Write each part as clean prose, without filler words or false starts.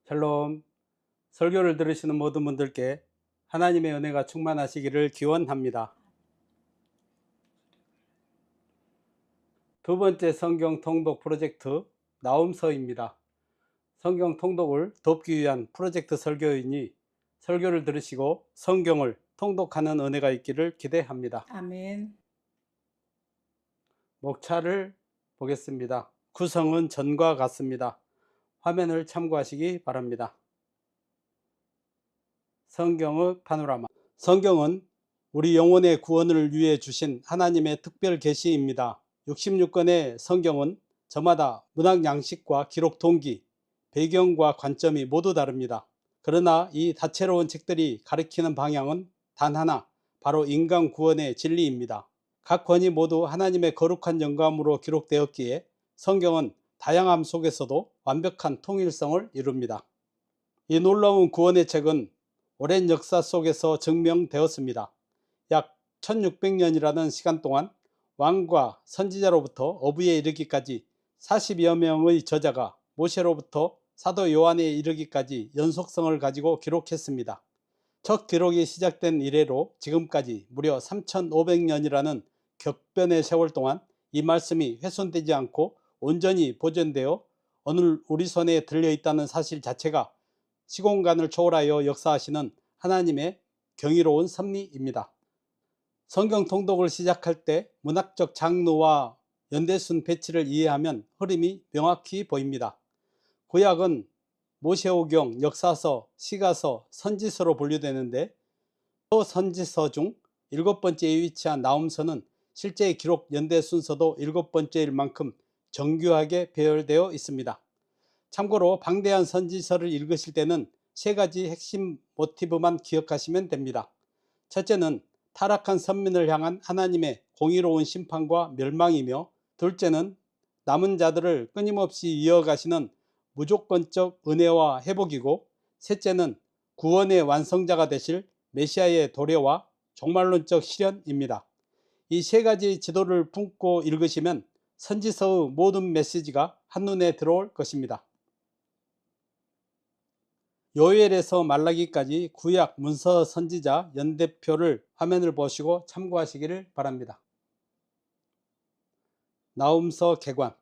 샬롬. 설교를 들으시는 모든 분들께 하나님의 은혜가 충만하시기를 기원합니다. 두 번째 성경 통독 프로젝트 나움서입니다. 성경 통독을 돕기 위한 프로젝트 설교이니 설교를 들으시고 성경을 통독하는 은혜가 있기를 기대합니다. 아멘. 목차를 보겠습니다. 구성은 전과 같습니다. 화면을 참고하시기 바랍니다. 성경의 파노라마. 성경은 우리 영혼의 구원을 위해 주신 하나님의 특별 계시입니다. 66권의 성경은 저마다 문학 양식과 기록 동기, 배경과 관점이 모두 다릅니다. 그러나 이 다채로운 책들이 가리키는 방향은 단 하나, 바로 인간 구원의 진리입니다. 각 권이 모두 하나님의 거룩한 영감으로 기록되었기에 성경은 다양함 속에서도 완벽한 통일성을 이룹니다. 이 놀라운 구원의 책은 오랜 역사 속에서 증명되었습니다. 약 1600년이라는 시간 동안 왕과 선지자로부터 어부에 이르기까지 40여 명의 저자가 모세로부터 사도 요한에 이르기까지 연속성을 가지고 기록했습니다. 첫 기록이 시작된 이래로 지금까지 무려 3500년이라는 격변의 세월 동안 이 말씀이 훼손되지 않고 온전히 보존되어 오늘 우리 손에 들려있다는 사실 자체가 시공간을 초월하여 역사하시는 하나님의 경이로운 섭리입니다. 성경 통독을 시작할 때 문학적 장르와 연대순 배치를 이해하면 흐름이 명확히 보입니다. 구약은 모세오경, 역사서, 시가서, 선지서로 분류되는데 또 선지서 중 7번째에 위치한 나움서는 실제 기록 연대 순서도 7번째일 만큼 정교하게 배열되어 있습니다. 참고로 방대한 선지서를 읽으실 때는 세 가지 핵심 모티브만 기억하시면 됩니다. 첫째는 타락한 선민을 향한 하나님의 공의로운 심판과 멸망이며, 둘째는 남은 자들을 끊임없이 이어가시는 무조건적 은혜와 회복이고, 셋째는 구원의 완성자가 되실 메시아의 도래와 종말론적 실현입니다. 이 세 가지 지도를 품고 읽으시면 선지서의 모든 메시지가 한눈에 들어올 것입니다. 요엘에서 말라기까지 구약 문서 선지자 연대표를 화면을 보시고 참고하시기를 바랍니다. 나움서 개관.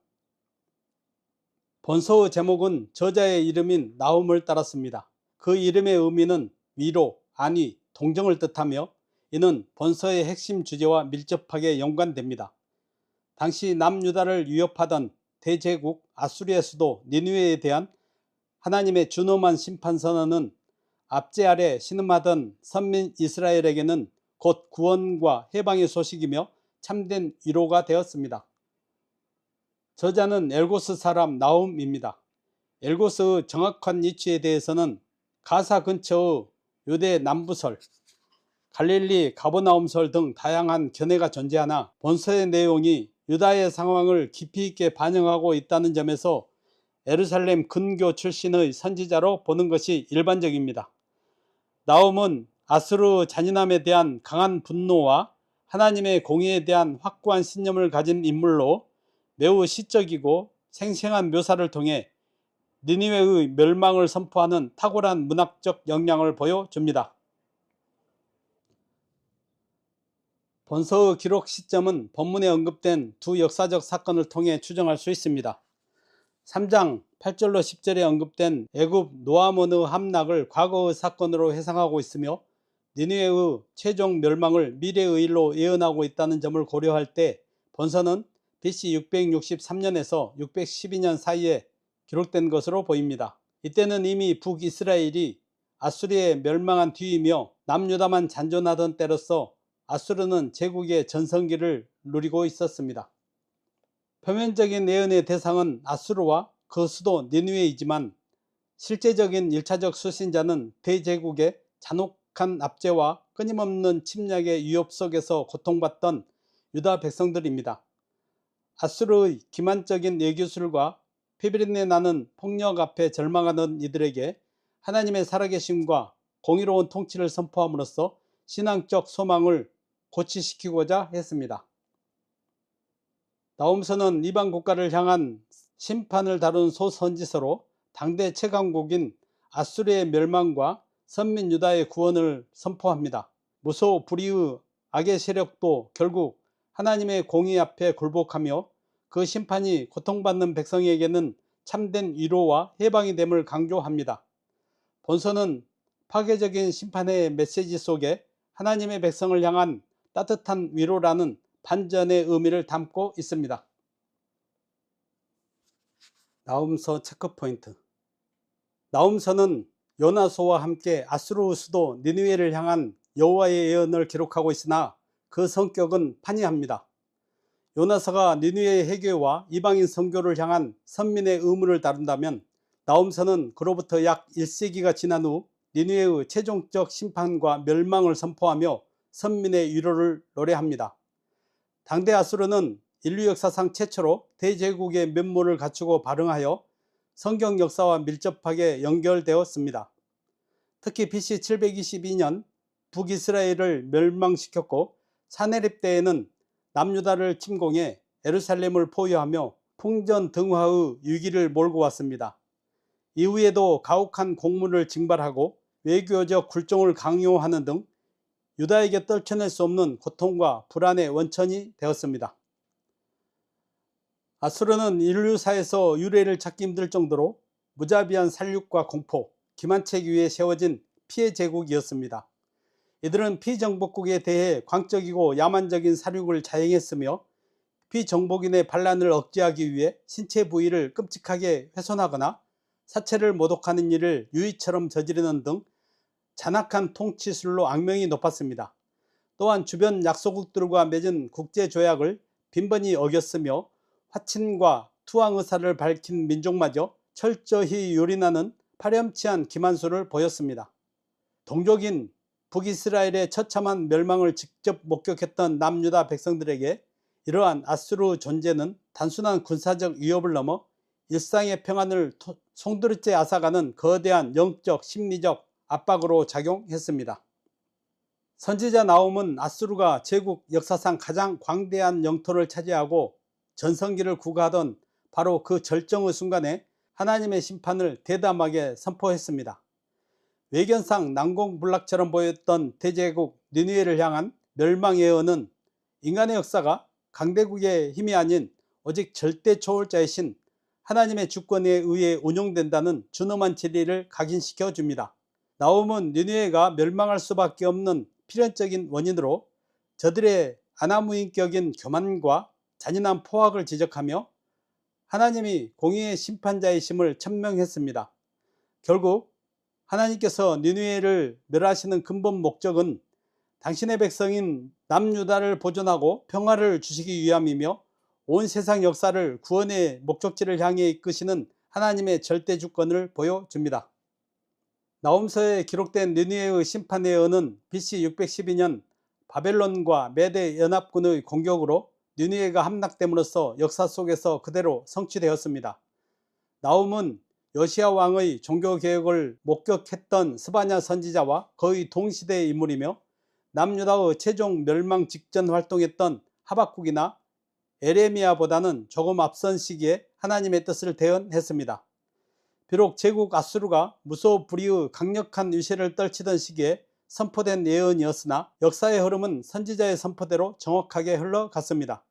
본서의 제목은 저자의 이름인 나움을 따랐습니다. 그 이름의 의미는 위로, 안위, 동정을 뜻하며 이는 본서의 핵심 주제와 밀접하게 연관됩니다. 당시 남유다를 위협하던 대제국 아수리아 수도 니느웨에 대한 하나님의 준엄한 심판 선언은 압제 아래 신음하던 선민 이스라엘에게는 곧 구원과 해방의 소식이며 참된 위로가 되었습니다. 저자는 엘고스 사람 나움입니다. 엘고스의 정확한 위치에 대해서는 가사 근처의 유대 남부설, 갈릴리 가버나움설 등 다양한 견해가 존재하나 본서의 내용이 유다의 상황을 깊이 있게 반영하고 있다는 점에서 예루살렘 근교 출신의 선지자로 보는 것이 일반적입니다. 나움은 아수르 잔인함에 대한 강한 분노와 하나님의 공의에 대한 확고한 신념을 가진 인물로 매우 시적이고 생생한 묘사를 통해 니느웨의 멸망을 선포하는 탁월한 문학적 역량을 보여줍니다. 본서의 기록 시점은 본문에 언급된 두 역사적 사건을 통해 추정할 수 있습니다. 3장 8절로 10절에 언급된 애굽 노아몬의 함락을 과거의 사건으로 해석하고 있으며 니느웨의 최종 멸망을 미래의 일로 예언하고 있다는 점을 고려할 때 본서는 BC 663년에서 612년 사이에 기록된 것으로 보입니다. 이때는 이미 북이스라엘이 아수리에 멸망한 뒤이며 남유다만 잔존하던 때로서 아수르는 제국의 전성기를 누리고 있었습니다. 표면적인 예언의 대상은 아수르와 그 수도 니느웨이지만 실제적인 1차적 수신자는 대제국의 잔혹한 압제와 끊임없는 침략의 위협 속에서 고통받던 유다 백성들입니다. 아수르의 기만적인 예교술과 피비린내 나는 폭력 앞에 절망하는 이들에게 하나님의 살아계심과 공의로운 통치를 선포함으로써 신앙적 소망을 고취시키고자 했습니다. 나움서는 이방 국가를 향한 심판을 다룬 소선지서로 당대 최강국인 아수르의 멸망과 선민 유다의 구원을 선포합니다. 무소 불의의 악의 세력도 결국 하나님의 공의 앞에 굴복하며 그 심판이 고통받는 백성에게는 참된 위로와 해방이 됨을 강조합니다. 본서는 파괴적인 심판의 메시지 속에 하나님의 백성을 향한 따뜻한 위로라는 반전의 의미를 담고 있습니다. 나훔서 체크포인트. 나훔서는 요나서와 함께 아수르 수도 니느웨를 향한 여호와의 예언을 기록하고 있으나 그 성격은 판이합니다. 요나서가 니느웨의 회개와 이방인 선교를 향한 선민의 의무를 다룬다면 나훔서는 그로부터 약 1세기가 지난 후 니느웨의 최종적 심판과 멸망을 선포하며 선민의 위로를 노래합니다. 당대 아수르는 인류 역사상 최초로 대제국의 면모를 갖추고 발흥하여 성경 역사와 밀접하게 연결되었습니다. 특히 BC 722년 북이스라엘을 멸망시켰고 사네립 때에는 남유다를 침공해 예루살렘을 포위하며 풍전등화의 위기를 몰고 왔습니다. 이후에도 가혹한 공문을 징발하고 외교적 굴종을 강요하는 등 유다에게 떨쳐낼 수 없는 고통과 불안의 원천이 되었습니다. 아수르는 인류사에서 유례를 찾기 힘들 정도로 무자비한 살육과 공포, 기만책 위에 세워진 피해 제국이었습니다. 이들은 피정복국에 대해 광적이고 야만적인 살육을 자행했으며 피정복인의 반란을 억제하기 위해 신체 부위를 끔찍하게 훼손하거나 사체를 모독하는 일을 유의처럼 저지르는 등 잔악한 통치술로 악명이 높았습니다. 또한 주변 약소국들과 맺은 국제조약을 빈번히 어겼으며 화친과 투항 의사를 밝힌 민족마저 철저히 요린하는 파렴치한 기만술을 보였습니다. 동족인 북이스라엘의 처참한 멸망을 직접 목격했던 남유다 백성들에게 이러한 아수르 존재는 단순한 군사적 위협을 넘어 일상의 평안을 송두리째 앗아가는 거대한 영적, 심리적 압박으로 작용했습니다. 선지자 나훔은 아수르가 제국 역사상 가장 광대한 영토를 차지하고 전성기를 구가하던 바로 그 절정의 순간에 하나님의 심판을 대담하게 선포했습니다. 외견상 난공불락처럼 보였던 대제국 니느웨를 향한 멸망 예언은 인간의 역사가 강대국의 힘이 아닌 오직 절대 초월자이신 하나님의 주권에 의해 운용된다는 준엄한 진리를 각인시켜 줍니다. 나훔은 니느웨가 멸망할 수밖에 없는 필연적인 원인으로 저들의 아나무인격인 교만과 잔인한 포악을 지적하며 하나님이 공의의 심판자이심을 천명했습니다. 결국 하나님께서 니느웨를 멸하시는 근본 목적은 당신의 백성인 남유다를 보존하고 평화를 주시기 위함이며 온 세상 역사를 구원의 목적지를 향해 이끄시는 하나님의 절대 주권을 보여줍니다. 나훔서에 기록된 니느웨의 심판 예언은 BC 612년 바벨론과 메대 연합군의 공격으로 니느웨가 함락됨으로써 역사 속에서 그대로 성취되었습니다. 나훔은 요시야 왕의 종교개혁을 목격했던 스바냐 선지자와 거의 동시대의 인물이며 남유다의 최종 멸망 직전 활동했던 하박국이나 에레미야보다는 조금 앞선 시기에 하나님의 뜻을 대언했습니다. 비록 제국 아수르가 무소불위의 강력한 위세를 떨치던 시기에 선포된 예언이었으나 역사의 흐름은 선지자의 선포대로 정확하게 흘러갔습니다.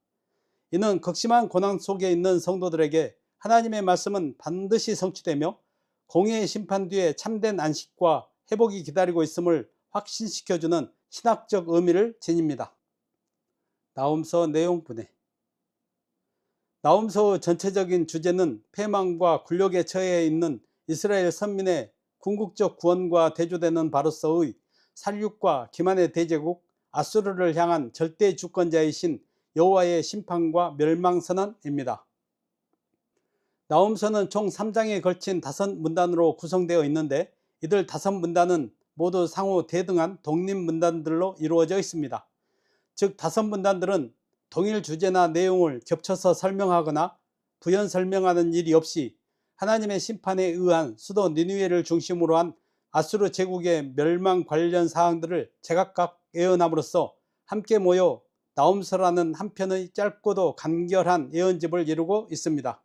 이는 극심한 고난 속에 있는 성도들에게 하나님의 말씀은 반드시 성취되며 공의의 심판 뒤에 참된 안식과 회복이 기다리고 있음을 확신시켜주는 신학적 의미를 지닙니다. 나훔서 내용 분해. 나훔서의 전체적인 주제는 패망과 굴욕에 처해 있는 이스라엘 선민의 궁극적 구원과 대조되는 바로서의 살육과 기만의 대제국 아수르를 향한 절대 주권자이신 여호와의 심판과 멸망선언입니다. 나훔서는 총 3장에 걸친 5문단으로 구성되어 있는데 이들 5문단은 모두 상호 대등한 독립문단들로 이루어져 있습니다. 즉 5문단들은 동일 주제나 내용을 겹쳐서 설명하거나 부연 설명하는 일이 없이 하나님의 심판에 의한 수도 니느웨를 중심으로 한 아수르 제국의 멸망 관련 사항들을 제각각 예언함으로써 함께 모여 나훔서라는 한편의 짧고도 간결한 예언집을 이루고 있습니다.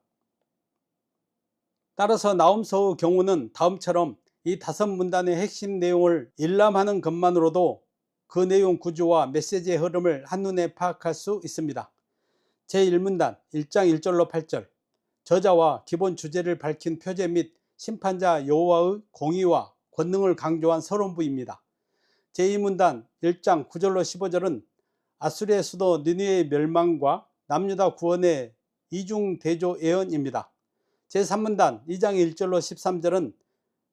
따라서 나훔서의 경우는 다음처럼 이 5문단의 핵심 내용을 일람하는 것만으로도 그 내용 구조와 메시지의 흐름을 한눈에 파악할 수 있습니다. 제1문단 1장 1절로 8절, 저자와 기본 주제를 밝힌 표제 및 심판자 여호와의 공의와 권능을 강조한 서론부입니다. 제2문단 1장 9절로 15절은 아수리의 수도 니느웨의 멸망과 남유다 구원의 이중대조 예언입니다. 제3문단 2장 1절로 13절은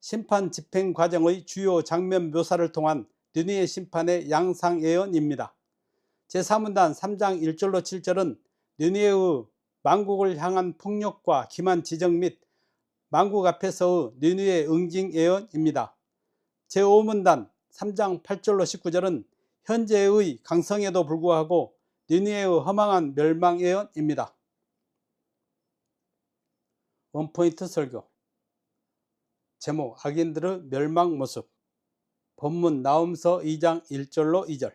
심판 집행 과정의 주요 장면 묘사를 통한 니느웨 심판의 양상 예언입니다. 제4문단 3장 1절로 7절은 니느웨의 만국을 향한 폭력과 기만 지정 및 만국 앞에서의 니느웨 응징 예언입니다. 제5문단 3장 8절로 19절은 현재의 강성에도 불구하고 니느웨의 허망한 멸망 예언입니다. 원포인트 설교. 제목 악인들의 멸망 모습. 본문 나훔서 2장 1절로 2절.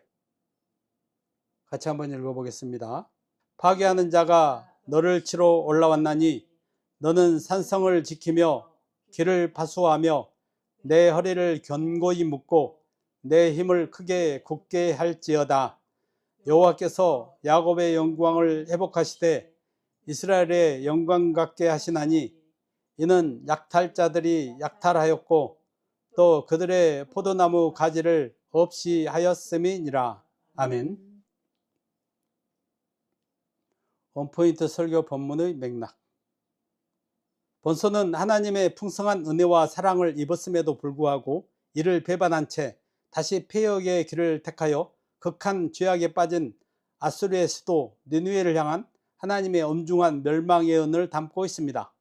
같이 한번 읽어보겠습니다. 파괴하는 자가 너를 치러 올라왔나니 너는 산성을 지키며 길을 파수하며 내 허리를 견고히 묶고 내 힘을 크게 굳게 할지어다. 여호와께서 야곱의 영광을 회복하시되 이스라엘의 영광 갖게 하시나니 이는 약탈자들이 약탈하였고 또 그들의 포도나무 가지를 없이 하였음이니라. 아멘. 원포인트 설교 본문의 맥락. 본서는 하나님의 풍성한 은혜와 사랑을 입었음에도 불구하고 이를 배반한 채 다시 폐역의 길을 택하여 극한 죄악에 빠진 아수르의 수도 니느웨를 향한 하나님의 엄중한 멸망 예언을 담고 있습니다.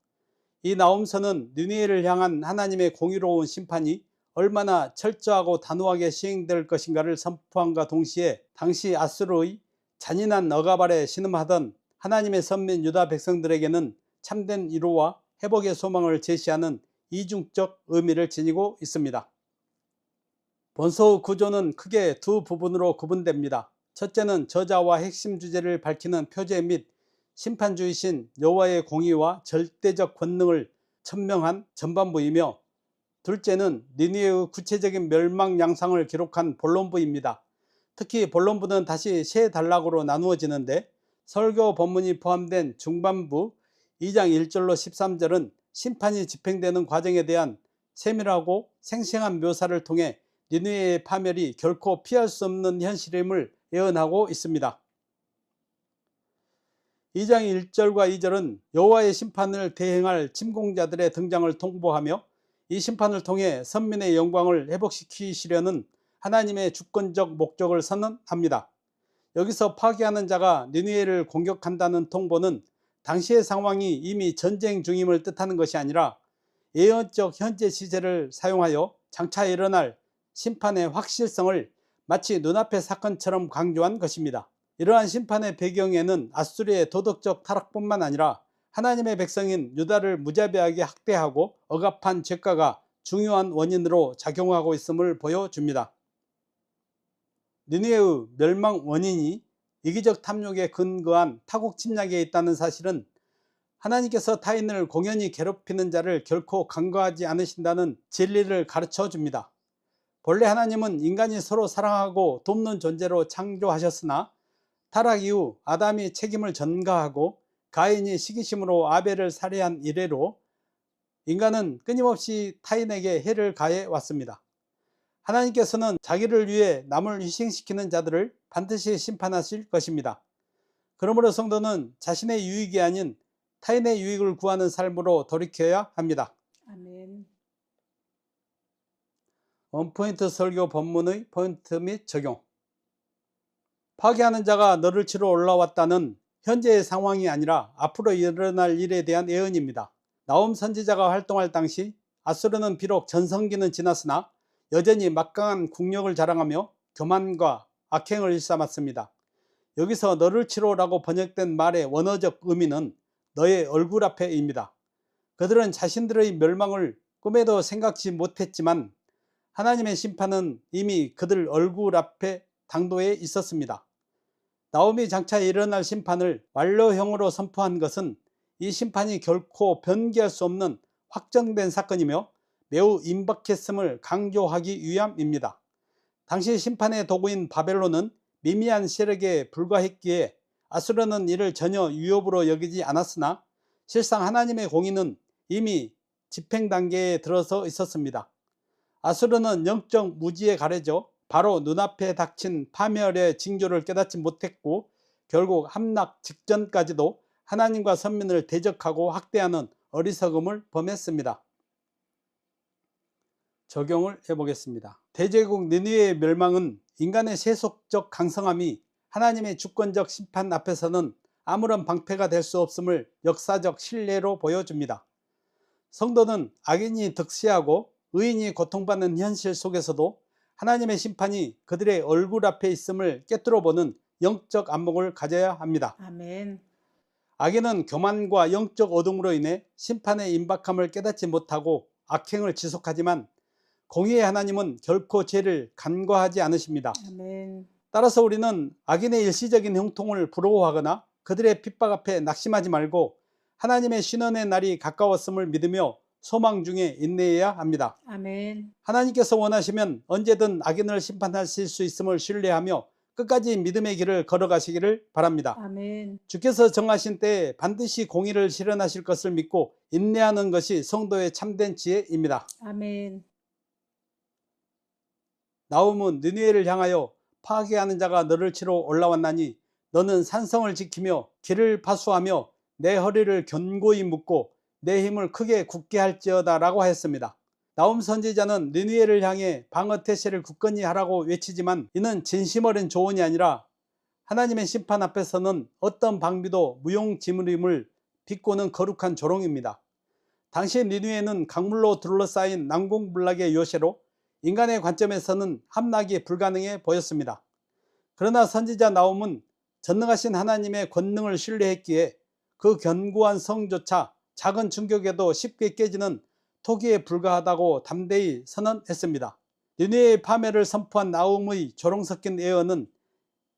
이 나홈서는 니느웨를 향한 하나님의 공의로운 심판이 얼마나 철저하고 단호하게 시행될 것인가를 선포함과 동시에 당시 아수르의 잔인한 억압 아래 신음하던 하나님의 선민 유다 백성들에게는 참된 위로와 회복의 소망을 제시하는 이중적 의미를 지니고 있습니다. 본서의 구조는 크게 두 부분으로 구분됩니다. 첫째는 저자와 핵심 주제를 밝히는 표제 및 심판주이신 여호와의 공의와 절대적 권능을 천명한 전반부이며, 둘째는 니느웨의 구체적인 멸망 양상을 기록한 본론부입니다. 특히 본론부는 다시 세 단락으로 나누어지는데, 설교 본문이 포함된 중반부 2장 1절로 13절은 심판이 집행되는 과정에 대한 세밀하고 생생한 묘사를 통해 니느웨의 파멸이 결코 피할 수 없는 현실임을 예언하고 있습니다. 2장 1절과 2절은 여호와의 심판을 대행할 침공자들의 등장을 통보하며 이 심판을 통해 선민의 영광을 회복시키시려는 하나님의 주권적 목적을 선언합니다. 여기서 파괴하는 자가 니느웨를 공격한다는 통보는 당시의 상황이 이미 전쟁 중임을 뜻하는 것이 아니라 예언적 현재 시제를 사용하여 장차 일어날 심판의 확실성을 마치 눈앞의 사건처럼 강조한 것입니다. 이러한 심판의 배경에는 아수르의 도덕적 타락뿐만 아니라 하나님의 백성인 유다를 무자비하게 학대하고 억압한 죄가가 중요한 원인으로 작용하고 있음을 보여줍니다. 니느웨의 멸망 원인이 이기적 탐욕에 근거한 타국 침략에 있다는 사실은 하나님께서 타인을 공연히 괴롭히는 자를 결코 간과하지 않으신다는 진리를 가르쳐 줍니다. 본래 하나님은 인간이 서로 사랑하고 돕는 존재로 창조하셨으나 타락 이후 아담이 책임을 전가하고 가인이 시기심으로 아벨을 살해한 이래로 인간은 끊임없이 타인에게 해를 가해 왔습니다. 하나님께서는 자기를 위해 남을 희생시키는 자들을 반드시 심판하실 것입니다. 그러므로 성도는 자신의 유익이 아닌 타인의 유익을 구하는 삶으로 돌이켜야 합니다. 아멘. 원포인트 설교 본문의 포인트 및 적용. 파괴하는 자가 너를 치러 올라왔다는 현재의 상황이 아니라 앞으로 일어날 일에 대한 예언입니다. 나홈 선지자가 활동할 당시 아수르는 비록 전성기는 지났으나 여전히 막강한 국력을 자랑하며 교만과 악행을 일삼았습니다. 여기서 너를 치러라고 번역된 말의 원어적 의미는 너의 얼굴 앞에입니다. 그들은 자신들의 멸망을 꿈에도 생각지 못했지만 하나님의 심판은 이미 그들 얼굴 앞에 당도해 있었습니다. 나홈이 장차 일어날 심판을 완료형으로 선포한 것은 이 심판이 결코 변기할 수 없는 확정된 사건이며 매우 임박했음을 강조하기 위함입니다. 당시 심판의 도구인 바벨론은 미미한 세력에 불과했기에 아수르는 이를 전혀 위협으로 여기지 않았으나 실상 하나님의 공의는 이미 집행 단계에 들어서 있었습니다. 아수르는 영적 무지에 가려져 바로 눈앞에 닥친 파멸의 징조를 깨닫지 못했고 결국 함락 직전까지도 하나님과 선민을 대적하고 학대하는 어리석음을 범했습니다. 적용을 해보겠습니다. 대제국 니느웨의 멸망은 인간의 세속적 강성함이 하나님의 주권적 심판 앞에서는 아무런 방패가 될 수 없음을 역사적 신뢰로 보여줍니다. 성도는 악인이 득세하고 의인이 고통받는 현실 속에서도 하나님의 심판이 그들의 얼굴 앞에 있음을 꿰뚫어보는 영적 안목을 가져야 합니다. 아멘. 악인은 교만과 영적 어둠으로 인해 심판의 임박함을 깨닫지 못하고 악행을 지속하지만 공의의 하나님은 결코 죄를 간과하지 않으십니다. 아멘. 따라서 우리는 악인의 일시적인 형통을 부러워하거나 그들의 핍박 앞에 낙심하지 말고 하나님의 신원의 날이 가까웠음을 믿으며 소망 중에 인내해야 합니다. 아멘. 하나님께서 원하시면 언제든 악인을 심판하실 수 있음을 신뢰하며 끝까지 믿음의 길을 걸어가시기를 바랍니다. 아멘. 주께서 정하신 때에 반드시 공의를 실현하실 것을 믿고 인내하는 것이 성도의 참된 지혜입니다. 아멘. 나훔은 느느웨를 향하여 파괴하는 자가 너를 치러 올라왔나니 너는 산성을 지키며 길을 파수하며 내 허리를 견고히 묶고 내 힘을 크게 굳게 할지어다 라고 했습니다. 나훔 선지자는 느느웨를 향해 방어태세를 굳건히 하라고 외치지만 이는 진심 어린 조언이 아니라 하나님의 심판 앞에서는 어떤 방비도 무용지물임을 비꼬는 거룩한 조롱입니다. 당시 느느웨는 강물로 둘러싸인 난공불락의 요새로 인간의 관점에서는 함락이 불가능해 보였습니다. 그러나 선지자 나훔은 전능하신 하나님의 권능을 신뢰했기에 그 견고한 성조차 작은 충격에도 쉽게 깨지는 토기에 불과하다고 담대히 선언했습니다. 느느웨의 파멸을 선포한 나훔의 조롱 섞인 예언은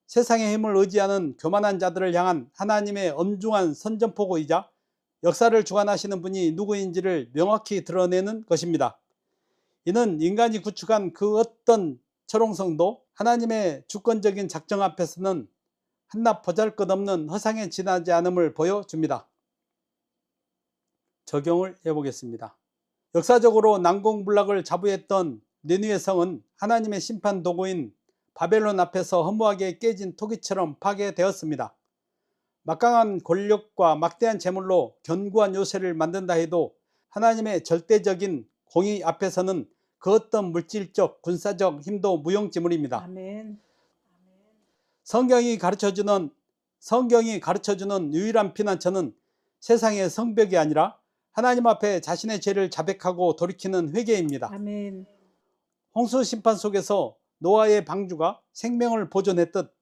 세상의 힘을 의지하는 교만한 자들을 향한 하나님의 엄중한 선전포고이자 역사를 주관하시는 분이 누구인지를 명확히 드러내는 것입니다. 이는 인간이 구축한 그 어떤 철옹성도 하나님의 주권적인 작정 앞에서는 한낱 보잘것없는 허상에 지나지 않음을 보여줍니다. 적용을 해보겠습니다. 역사적으로 난공불락을 자부했던 느느웨 성은 하나님의 심판 도구인 바벨론 앞에서 허무하게 깨진 토기처럼 파괴되었습니다. 막강한 권력과 막대한 재물로 견고한 요새를 만든다 해도 하나님의 절대적인 공의 앞에서는 그 어떤 물질적, 군사적 힘도 무용지물입니다. 아멘. 성경이 가르쳐주는 유일한 피난처는 세상의 성벽이 아니라 하나님 앞에 자신의 죄를 자백하고 돌이키는 회개입니다. 아멘. 홍수 심판 속에서 노아의 방주가 생명을 보존했듯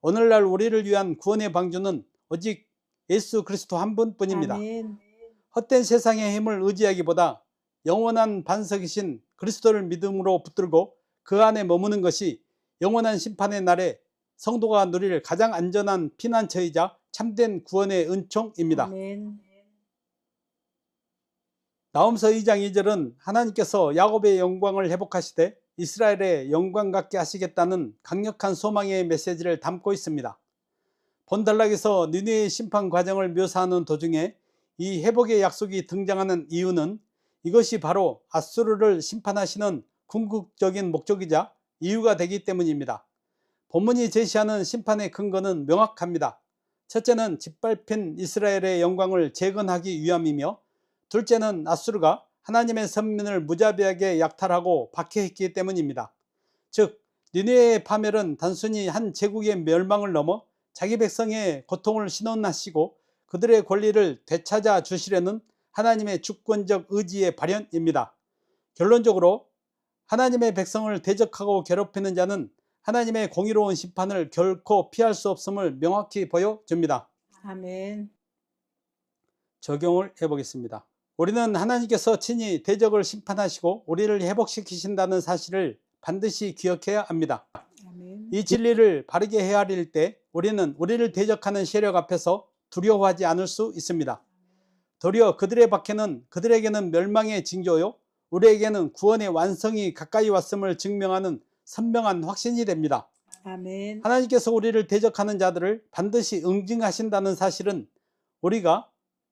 오늘날 우리를 위한 구원의 방주는 오직 예수 그리스도 한 분뿐입니다. 아멘. 헛된 세상의 힘을 의지하기보다 영원한 반석이신 그리스도를 믿음으로 붙들고 그 안에 머무는 것이 영원한 심판의 날에 성도가 누릴 가장 안전한 피난처이자 참된 구원의 은총입니다. 아멘. 나홈서 2장 2절은 하나님께서 야곱의 영광을 회복하시되 이스라엘의 영광 갖게 하시겠다는 강력한 소망의 메시지를 담고 있습니다. 본단락에서 느느웨의 심판 과정을 묘사하는 도중에 이 회복의 약속이 등장하는 이유는 이것이 바로 아수르를 심판하시는 궁극적인 목적이자 이유가 되기 때문입니다. 본문이 제시하는 심판의 근거는 명확합니다. 첫째는 짓밟힌 이스라엘의 영광을 재건하기 위함이며 둘째는 아수르가 하나님의 선민을 무자비하게 약탈하고 박해했기 때문입니다. 즉 느느웨의 파멸은 단순히 한 제국의 멸망을 넘어 자기 백성의 고통을 신원하시고 그들의 권리를 되찾아 주시려는 하나님의 주권적 의지의 발현입니다. 결론적으로 하나님의 백성을 대적하고 괴롭히는 자는 하나님의 공의로운 심판을 결코 피할 수 없음을 명확히 보여줍니다. 아멘. 적용을 해보겠습니다. 우리는 하나님께서 친히 대적을 심판하시고 우리를 회복시키신다는 사실을 반드시 기억해야 합니다. 아멘. 이 진리를 바르게 헤아릴 때 우리는 우리를 대적하는 세력 앞에서 두려워하지 않을 수 있습니다. 도리어 그들의 박해는 그들에게는 멸망의 징조요 우리에게는 구원의 완성이 가까이 왔음을 증명하는 선명한 확신이 됩니다. 아멘. 하나님께서 우리를 대적하는 자들을 반드시 응징하신다는 사실은 우리가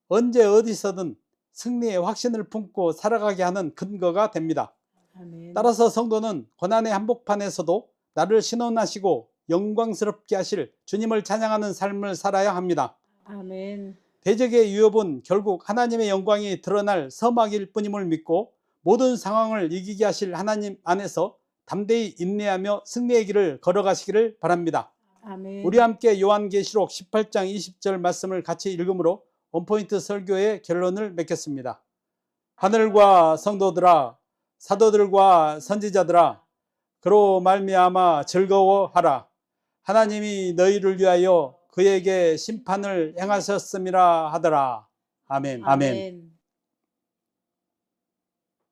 언제 어디서든 승리의 확신을 품고 살아가게 하는 근거가 됩니다. 아멘. 따라서 성도는 고난의 한복판에서도 나를 신원하시고 영광스럽게 하실 주님을 찬양하는 삶을 살아야 합니다. 아멘. 대적의 위협은 결국 하나님의 영광이 드러날 서막일 뿐임을 믿고 모든 상황을 이기게 하실 하나님 안에서 담대히 인내하며 승리의 길을 걸어가시기를 바랍니다. 아멘. 우리 함께 요한계시록 18장 20절 말씀을 같이 읽음으로 원포인트 설교의 결론을 맺겠습니다. 하늘과 성도들아, 사도들과 선지자들아, 그로 말미암아 즐거워하라. 하나님이 너희를 위하여 그에게 심판을 행하셨음이라 하더라. 아멘. 아멘.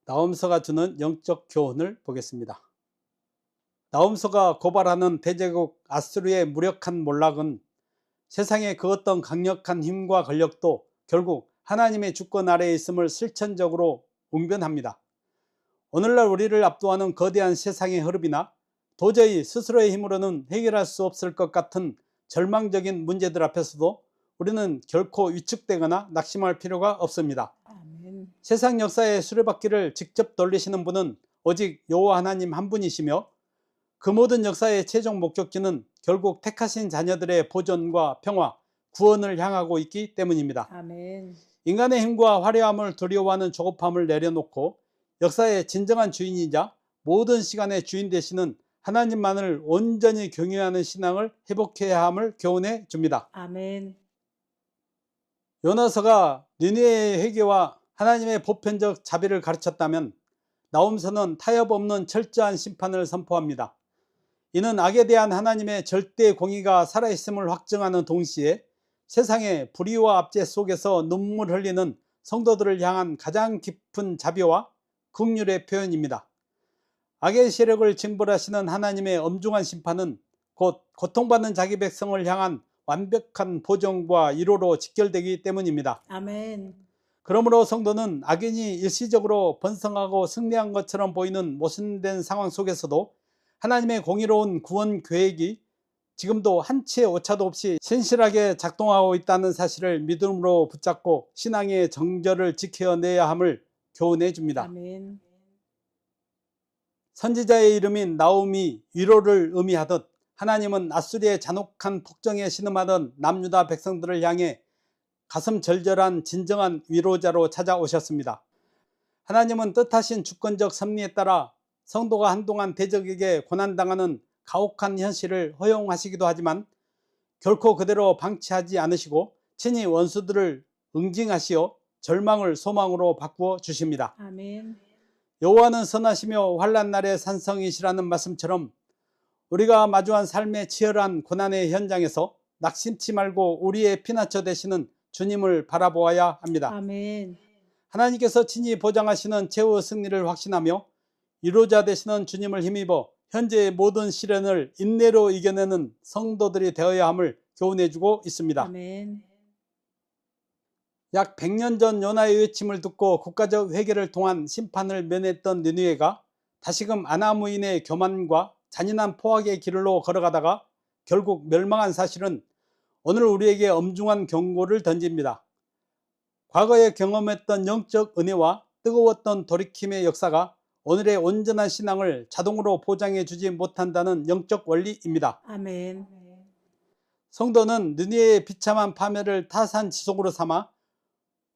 나홈서가 주는 영적 교훈을 보겠습니다. 나홈서가 고발하는 대제국 아수르의 무력한 몰락은 세상의 그 어떤 강력한 힘과 권력도 결국 하나님의 주권 아래에 있음을 실천적으로 웅변합니다. 오늘날 우리를 압도하는 거대한 세상의 흐름이나 도저히 스스로의 힘으로는 해결할 수 없을 것 같은 절망적인 문제들 앞에서도 우리는 결코 위축되거나 낙심할 필요가 없습니다. 아멘. 세상 역사의 수레바퀴를 직접 돌리시는 분은 오직 여호와 하나님 한 분이시며 그 모든 역사의 최종 목적지는 결국 택하신 자녀들의 보존과 평화, 구원을 향하고 있기 때문입니다. 아멘. 인간의 힘과 화려함을 두려워하는 조급함을 내려놓고 역사의 진정한 주인이자 모든 시간의 주인 되시는 하나님만을 온전히 경외하는 신앙을 회복해야 함을 교훈해 줍니다. 아멘. 요나서가 니느웨의 회개와 하나님의 보편적 자비를 가르쳤다면 나홈서는 타협 없는 철저한 심판을 선포합니다. 이는 악에 대한 하나님의 절대 공의가 살아있음을 확증하는 동시에 세상의 불의와 압제 속에서 눈물 흘리는 성도들을 향한 가장 깊은 자비와 긍휼의 표현입니다. 악의 세력을 징벌하시는 하나님의 엄중한 심판은 곧 고통받는 자기 백성을 향한 완벽한 보정과 위로로 직결되기 때문입니다. 아멘. 그러므로 성도는 악인이 일시적으로 번성하고 승리한 것처럼 보이는 모순된 상황 속에서도 하나님의 공의로운 구원 계획이 지금도 한치의 오차도 없이 신실하게 작동하고 있다는 사실을 믿음으로 붙잡고 신앙의 정절을 지켜내야 함을 교훈해 줍니다. 아멘. 선지자의 이름인 나홈이 위로를 의미하듯 하나님은 아수리의 잔혹한 폭정에 신음하던 남유다 백성들을 향해 가슴 절절한 진정한 위로자로 찾아오셨습니다. 하나님은 뜻하신 주권적 섭리에 따라 성도가 한동안 대적에게 고난당하는 가혹한 현실을 허용하시기도 하지만 결코 그대로 방치하지 않으시고 친히 원수들을 응징하시어 절망을 소망으로 바꾸어 주십니다. 아멘. 여호와는 선하시며 환난 날의 산성이시라는 말씀처럼 우리가 마주한 삶의 치열한 고난의 현장에서 낙심치 말고 우리의 피난처 되시는 주님을 바라보아야 합니다. 아멘. 하나님께서 친히 보장하시는 최후 승리를 확신하며 위로자 되시는 주님을 힘입어 현재의 모든 시련을 인내로 이겨내는 성도들이 되어야 함을 교훈해주고 있습니다. 아멘. 약 100년 전 요나의 외침을 듣고 국가적 회개를 통한 심판을 면했던 니느웨가 다시금 아나무인의 교만과 잔인한 포악의 길로 걸어가다가 결국 멸망한 사실은 오늘 우리에게 엄중한 경고를 던집니다. 과거에 경험했던 영적 은혜와 뜨거웠던 돌이킴의 역사가 오늘의 온전한 신앙을 자동으로 보장해 주지 못한다는 영적 원리입니다. 아멘. 성도는 느니웨의 비참한 파멸을 타산지속으로 삼아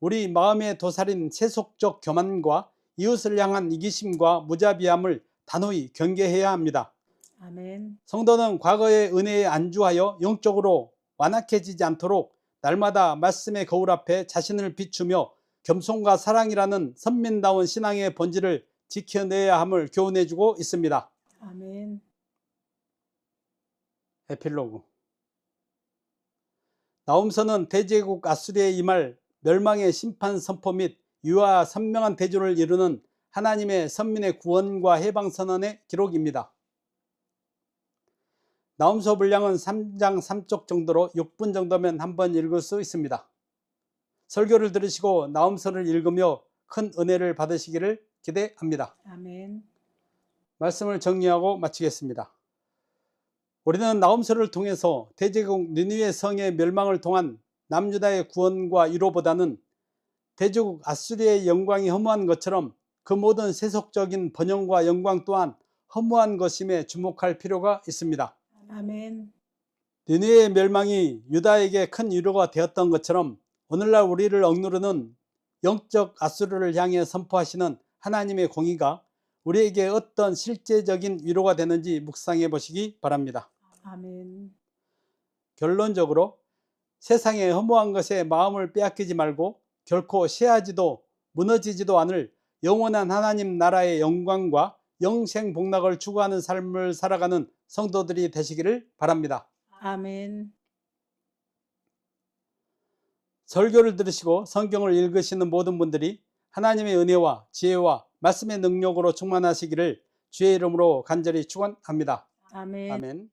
우리 마음의 도살인 세속적 교만과 이웃을 향한 이기심과 무자비함을 단호히 경계해야 합니다. 아멘. 성도는 과거의 은혜에 안주하여 영적으로 완악해지지 않도록 날마다 말씀의 거울 앞에 자신을 비추며 겸손과 사랑이라는 선민다운 신앙의 본질을 지켜내야 함을 교훈해주고 있습니다. 아멘. 에필로그. 나홈서는 대제국 아수리에 임할 멸망의 심판 선포 및 유아 선명한 대조를 이루는 하나님의 선민의 구원과 해방 선언의 기록입니다. 나홈서 분량은 3장 3쪽 정도로 6분 정도면 한번 읽을 수 있습니다. 설교를 들으시고 나홈서를 읽으며 큰 은혜를 받으시기를 기대합니다. 아멘. 말씀을 정리하고 마치겠습니다. 우리는 나홈서를 통해서 대제국 니느웨 성의 멸망을 통한 남유다의 구원과 위로보다는 대제국 아수리의 영광이 허무한 것처럼 그 모든 세속적인 번영과 영광 또한 허무한 것임에 주목할 필요가 있습니다. 아멘. 니느웨의 멸망이 유다에게 큰 위로가 되었던 것처럼 오늘날 우리를 억누르는 영적 아수르를 향해 선포하시는 하나님의 공의가 우리에게 어떤 실제적인 위로가 되는지 묵상해 보시기 바랍니다. 아멘. 결론적으로 세상의 허무한 것에 마음을 빼앗기지 말고 결코 쇠하지도 무너지지도 않을 영원한 하나님 나라의 영광과 영생 복락을 추구하는 삶을 살아가는 성도들이 되시기를 바랍니다. 아멘. 설교를 들으시고 성경을 읽으시는 모든 분들이 하나님의 은혜와 지혜와 말씀의 능력으로 충만하시기를 주의 이름으로 간절히 축원합니다. 아멘. 아멘.